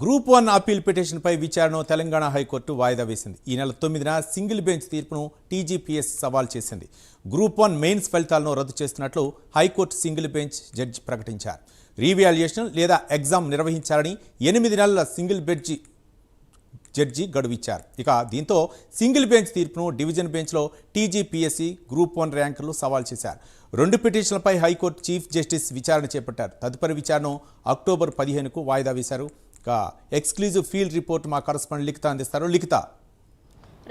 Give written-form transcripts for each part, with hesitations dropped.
Group 1 appeal పిటిషన్పై విచారణను Telangana high court వాయిదా వేసింది. ఈ నెల 9న సింగిల్ బెంచ్ తీర్పును టీజీపీఎస్ సవాల్ చేసింది. గ్రూప్ 1 మెయిన్స్ ఫలితాలను రద్దు చేస్తున్నట్లు హైకోర్టు సింగిల్ బెంచ్ జడ్జి ప్రకటించారు. రీవాల్యుయేషన్ లేదా ఎగ్జామ్ నిర్వహించాలని 8 నెలల సింగిల్ బెంచ్ జడ్జి గడువిచ్చారు. దీంతో సింగిల్ బెంచ్ తీర్పును డివిజన్ బెంచ్లో టీజీపీఎస్సీ గ్రూప్ 1 ర్యాంకర్లు సవాల్ చేశారు. 2 పిటిషన్లపై హైకోర్టు చీఫ్ జస్టిస్ విచారణ చేపట్టారు. తదుపరి విచారణను అక్టోబర్ 15కు వాయిదా వేశారు. ఎక్స్క్లూజివ్ ఫీల్డ్ రిపోర్ట్ మా కరస్పాండెంట్ లిఖిత అందిస్తారు. Likhita.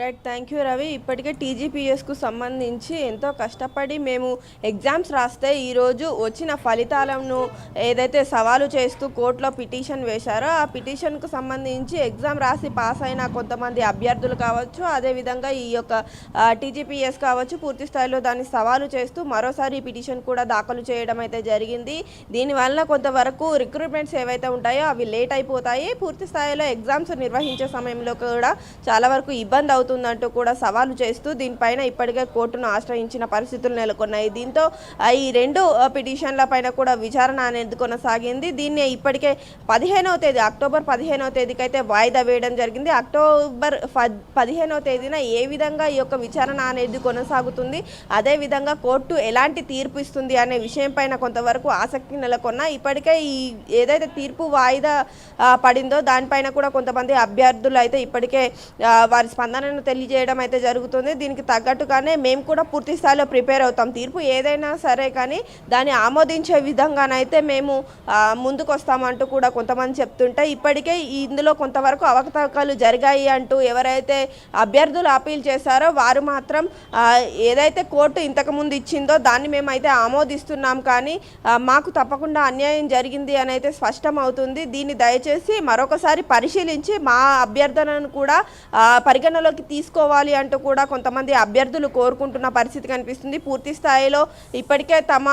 Right, thank you Ravi. ఇప్పటికే టీజీపీఎస్కు సంబంధించి ఎంతో కష్టపడి మేము ఎగ్జామ్స్ రాస్తే ఈరోజు వచ్చిన ఫలితాలను ఏదైతే సవాలు చేస్తూ కోర్టులో పిటిషన్ వేశారో ఆ పిటిషన్కు సంబంధించి ఎగ్జామ్ రాసి పాస్ అయిన కొంతమంది అభ్యర్థులు కావచ్చు, అదేవిధంగా ఈ యొక్క టీజీపీఎస్ కావచ్చు, పూర్తి స్థాయిలో దాన్ని సవాలు చేస్తూ మరోసారి ఈ పిటిషన్ కూడా దాఖలు చేయడం అయితే జరిగింది. దీనివల్ల కొంతవరకు రిక్రూట్మెంట్స్ ఏవైతే ఉంటాయో అవి లేట్ అయిపోతాయి. పూర్తి స్థాయిలో ఎగ్జామ్స్ నిర్వహించే సమయంలో కూడా చాలా వరకు ఇబ్బంది అవుతుందంటూ కూడా సవాలు చేస్తూ దీనిపైన ఇప్పటికే కోర్టును ఆశ్రయించిన పరిస్థితులు నెలకొన్నాయి. దీంతో ఈ 2 పిటిషన్ల పైన కూడా విచారణ అనేది కొనసాగింది. దీన్ని ఇప్పటికే అక్టోబర్ 15వ తేదీకి అయితే వాయిదా వేయడం జరిగింది. అక్టోబర్ 15వ తేదీన ఏ విధంగా ఈ యొక్క విచారణ అనేది కొనసాగుతుంది, అదేవిధంగా కోర్టు ఎలాంటి తీర్పు ఇస్తుంది అనే విషయం పైన కొంతవరకు ఆసక్తి నెలకొన్న ఇప్పటికే ఈ ఏదైతే తీర్పు వాయిదా పడిందో దానిపైన కూడా కొంతమంది అభ్యర్థులు అయితే ఇప్పటికే వారి స్పందనను తెలియజేయడం అయితే జరుగుతుంది. దీనికి తగ్గట్టుగానే మేము కూడా పూర్తి స్థాయిలో ప్రిపేర్ అవుతాం. తీర్పు ఏదైనా సరే కానీ దాన్ని ఆమోదించే విధంగానైతే మేము ముందుకు వస్తామంటూ కూడా కొంతమంది చెప్తుంటే ఇప్పటికే ఇందులో కొంతవరకు అవకతవకలు జరిగాయి అంటూ ఎవరైతే అభ్యర్థులు అప్పీల్ చేశారో వారు మాత్రం ఏదైతే కోర్టు ఇంతకుముందు ఇచ్చిందో దాన్ని మేమైతే ఆమోదిస్తున్నాం, కానీ మాకు తప్పకుండా అన్యాయం జరిగింది అని అయితే స్పష్టం అవుతుంది. దీన్ని దయచేసి మరొకసారి పరిశీలించి మా అభ్యర్థనను కూడా పరిగణలోకి తీసుకోవాలి అంటూ కూడా కొంతమంది అభ్యర్థులు కోరుకుంటున్న పరిస్థితి కనిపిస్తుంది. పూర్తి స్థాయిలో ఇప్పటికే తమ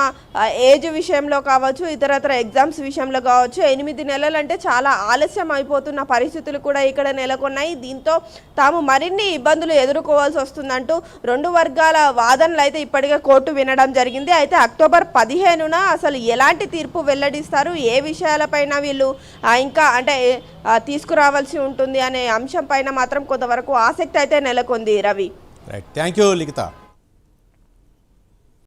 ఏజ్ విషయంలో కావచ్చు, ఇతరత్ర ఎగ్జామ్స్ విషయంలో కావచ్చు 8 నెలలు అంటే చాలా ఆలస్యం అయిపోతున్న పరిస్థితులు కూడా ఇక్కడ నెలకొన్నాయి. దీంతో తాము మరిన్ని ఇబ్బందులు ఎదుర్కోవాల్సి వస్తుందంటూ 2 వర్గాల వాదనలు అయితే ఇప్పటికే కోర్టు వినడం జరిగింది. అయితే అక్టోబర్ 15న అసలు ఎలాంటి తీర్పు వెల్లడిస్తారు, ఏ విషయాలపైన వీళ్ళు ఇంకా అంటే తీసుకురావాల్సి ఉంటుంది అనే అంశం పైన మాత్రం కొంతవరకు ఆసక్తి అయితే నెలకొంది. Ravi. Right, thank you Likhita.